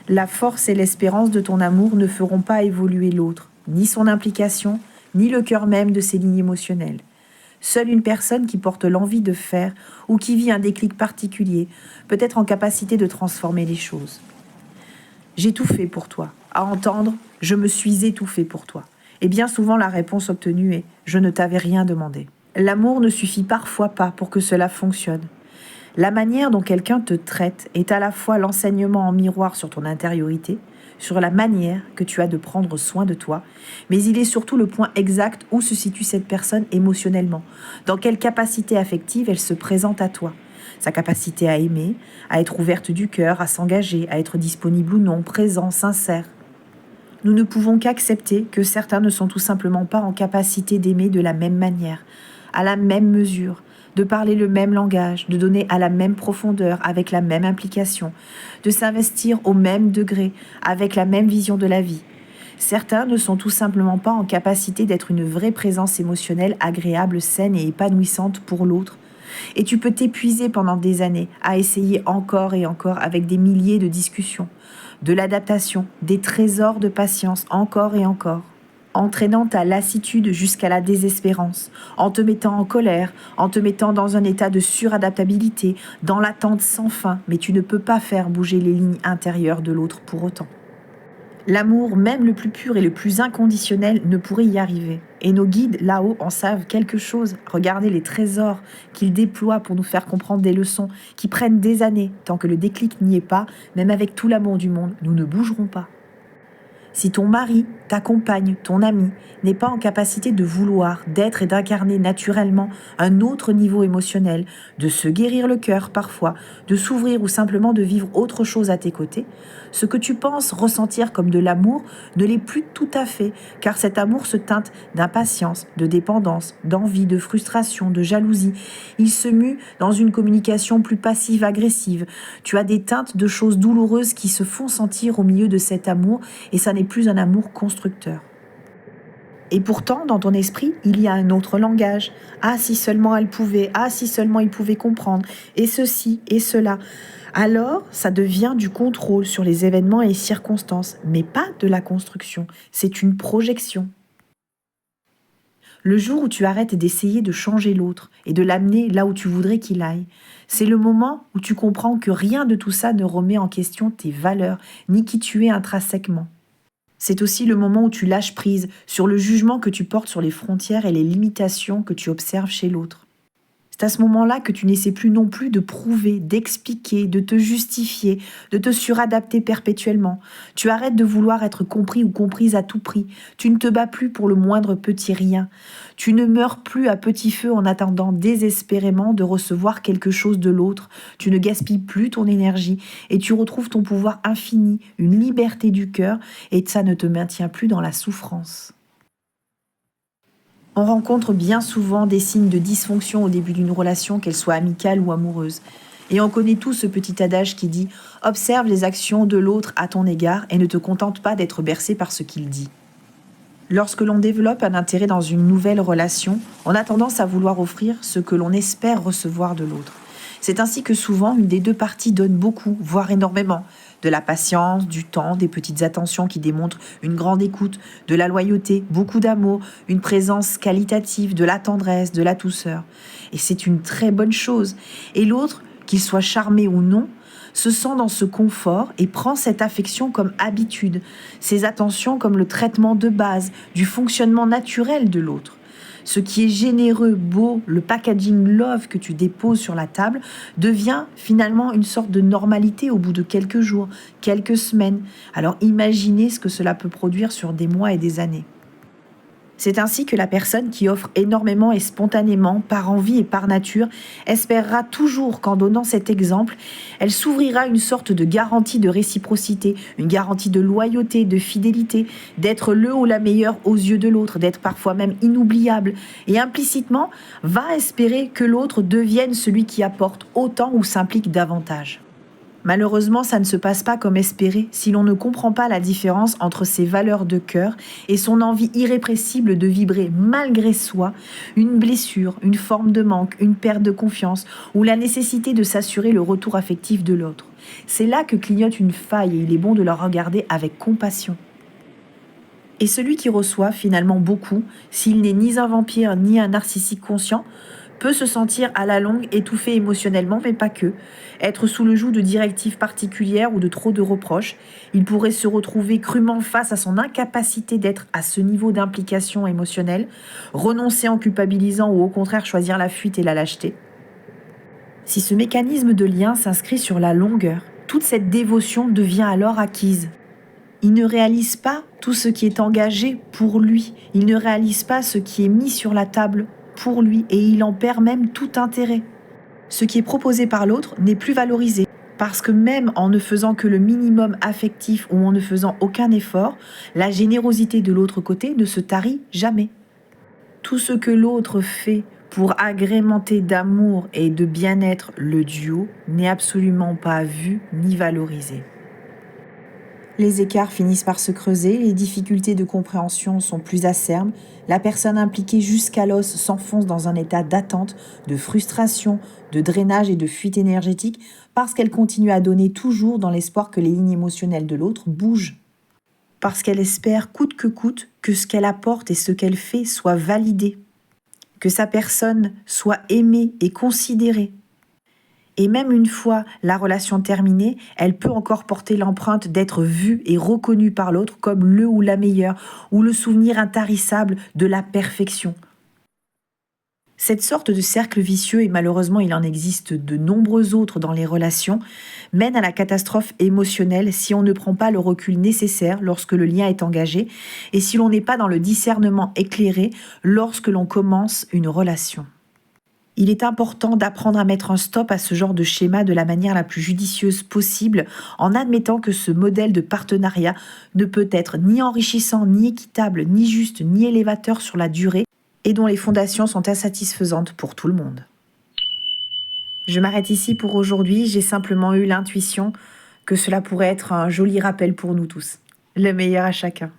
La force et l'espérance de ton amour ne feront pas évoluer l'autre, ni son implication, ni le cœur même de ses lignes émotionnelles. Seule une personne qui porte l'envie de faire ou qui vit un déclic particulier peut être en capacité de transformer les choses. J'ai tout fait pour toi. À entendre, je me suis étouffée pour toi. Et bien souvent, la réponse obtenue est « je ne t'avais rien demandé ». L'amour ne suffit parfois pas pour que cela fonctionne. La manière dont quelqu'un te traite est à la fois l'enseignement en miroir sur ton intériorité, sur la manière que tu as de prendre soin de toi, mais il est surtout le point exact où se situe cette personne émotionnellement, dans quelle capacité affective elle se présente à toi. Sa capacité à aimer, à être ouverte du cœur, à s'engager, à être disponible ou non, présent, sincère. Nous ne pouvons qu'accepter que certains ne sont tout simplement pas en capacité d'aimer de la même manière, à la même mesure, de parler le même langage, de donner à la même profondeur, avec la même implication, de s'investir au même degré, avec la même vision de la vie. Certains ne sont tout simplement pas en capacité d'être une vraie présence émotionnelle agréable, saine et épanouissante pour l'autre. Et tu peux t'épuiser pendant des années à essayer encore et encore avec des milliers de discussions, de l'adaptation, des trésors de patience encore et encore, entraînant ta lassitude jusqu'à la désespérance, en te mettant en colère, en te mettant dans un état de suradaptabilité, dans l'attente sans fin, mais tu ne peux pas faire bouger les lignes intérieures de l'autre pour autant. L'amour, même le plus pur et le plus inconditionnel, ne pourrait y arriver. Et nos guides, là-haut, en savent quelque chose. Regardez les trésors qu'ils déploient pour nous faire comprendre des leçons qui prennent des années. Tant que le déclic n'y est pas, même avec tout l'amour du monde, nous ne bougerons pas. Si ton mari, ta compagne, ton ami n'est pas en capacité de vouloir, d'être et d'incarner naturellement un autre niveau émotionnel, de se guérir le cœur parfois, de s'ouvrir ou simplement de vivre autre chose à tes côtés, ce que tu penses ressentir comme de l'amour ne l'est plus tout à fait, car cet amour se teinte d'impatience, de dépendance, d'envie, de frustration, de jalousie. Il se mue dans une communication plus passive-agressive. Tu as des teintes de choses douloureuses qui se font sentir au milieu de cet amour et ça n'est plus un amour constructeur. Et pourtant, dans ton esprit, il y a un autre langage. Ah, si seulement elle pouvait, ah, si seulement il pouvait comprendre, et ceci, et cela. Alors, ça devient du contrôle sur les événements et les circonstances, mais pas de la construction. C'est une projection. Le jour où tu arrêtes d'essayer de changer l'autre et de l'amener là où tu voudrais qu'il aille, c'est le moment où tu comprends que rien de tout ça ne remet en question tes valeurs, ni qui tu es intrinsèquement. C'est aussi le moment où tu lâches prise sur le jugement que tu portes sur les frontières et les limitations que tu observes chez l'autre. C'est à ce moment-là que tu n'essaies plus non plus de prouver, d'expliquer, de te justifier, de te suradapter perpétuellement. Tu arrêtes de vouloir être compris ou comprise à tout prix. Tu ne te bats plus pour le moindre petit rien. Tu ne meurs plus à petit feu en attendant désespérément de recevoir quelque chose de l'autre. Tu ne gaspilles plus ton énergie et tu retrouves ton pouvoir infini, une liberté du cœur, et ça ne te maintient plus dans la souffrance. On rencontre bien souvent des signes de dysfonction au début d'une relation, qu'elle soit amicale ou amoureuse. Et on connaît tous ce petit adage qui dit « Observe les actions de l'autre à ton égard et ne te contente pas d'être bercé par ce qu'il dit ». Lorsque l'on développe un intérêt dans une nouvelle relation, on a tendance à vouloir offrir ce que l'on espère recevoir de l'autre. C'est ainsi que souvent, une des deux parties donne beaucoup, voire énormément. De la patience, du temps, des petites attentions qui démontrent une grande écoute, de la loyauté, beaucoup d'amour, une présence qualitative, de la tendresse, de la douceur. Et c'est une très bonne chose. Et l'autre, qu'il soit charmé ou non, se sent dans ce confort et prend cette affection comme habitude, ces attentions comme le traitement de base du fonctionnement naturel de l'autre. Ce qui est généreux, beau, le packaging love que tu déposes sur la table devient finalement une sorte de normalité au bout de quelques jours, quelques semaines. Alors imaginez ce que cela peut produire sur des mois et des années. C'est ainsi que la personne qui offre énormément et spontanément, par envie et par nature, espérera toujours qu'en donnant cet exemple, elle s'ouvrira une sorte de garantie de réciprocité, une garantie de loyauté, de fidélité, d'être le ou la meilleure aux yeux de l'autre, d'être parfois même inoubliable, et implicitement va espérer que l'autre devienne celui qui apporte autant ou s'implique davantage. Malheureusement, ça ne se passe pas comme espéré si l'on ne comprend pas la différence entre ses valeurs de cœur et son envie irrépressible de vibrer malgré soi, une blessure, une forme de manque, une perte de confiance ou la nécessité de s'assurer le retour affectif de l'autre. C'est là que clignote une faille et il est bon de la regarder avec compassion. Et celui qui reçoit finalement beaucoup, s'il n'est ni un vampire ni un narcissique conscient, peut se sentir à la longue étouffé émotionnellement, mais pas que. Être sous le joug de directives particulières ou de trop de reproches, il pourrait se retrouver crûment face à son incapacité d'être à ce niveau d'implication émotionnelle, renoncer en culpabilisant ou au contraire choisir la fuite et la lâcheté. Si ce mécanisme de lien s'inscrit sur la longueur, toute cette dévotion devient alors acquise. Il ne réalise pas tout ce qui est engagé pour lui. Il ne réalise pas ce qui est mis sur la table pour lui et il en perd même tout intérêt. Ce qui est proposé par l'autre n'est plus valorisé parce que même en ne faisant que le minimum affectif ou en ne faisant aucun effort, la générosité de l'autre côté ne se tarit jamais. Tout ce que l'autre fait pour agrémenter d'amour et de bien-être le duo n'est absolument pas vu ni valorisé. Les écarts finissent par se creuser, les difficultés de compréhension sont plus acerbes, la personne impliquée jusqu'à l'os s'enfonce dans un état d'attente, de frustration, de drainage et de fuite énergétique parce qu'elle continue à donner toujours dans l'espoir que les lignes émotionnelles de l'autre bougent. Parce qu'elle espère coûte que ce qu'elle apporte et ce qu'elle fait soit validé, que sa personne soit aimée et considérée. Et même une fois la relation terminée, elle peut encore porter l'empreinte d'être vue et reconnue par l'autre comme le ou la meilleure, ou le souvenir intarissable de la perfection. Cette sorte de cercle vicieux, et malheureusement il en existe de nombreux autres dans les relations, mène à la catastrophe émotionnelle si on ne prend pas le recul nécessaire lorsque le lien est engagé et si l'on n'est pas dans le discernement éclairé lorsque l'on commence une relation. Il est important d'apprendre à mettre un stop à ce genre de schéma de la manière la plus judicieuse possible en admettant que ce modèle de partenariat ne peut être ni enrichissant, ni équitable, ni juste, ni élévateur sur la durée et dont les fondations sont insatisfaisantes pour tout le monde. Je m'arrête ici pour aujourd'hui, j'ai simplement eu l'intuition que cela pourrait être un joli rappel pour nous tous. Le meilleur à chacun.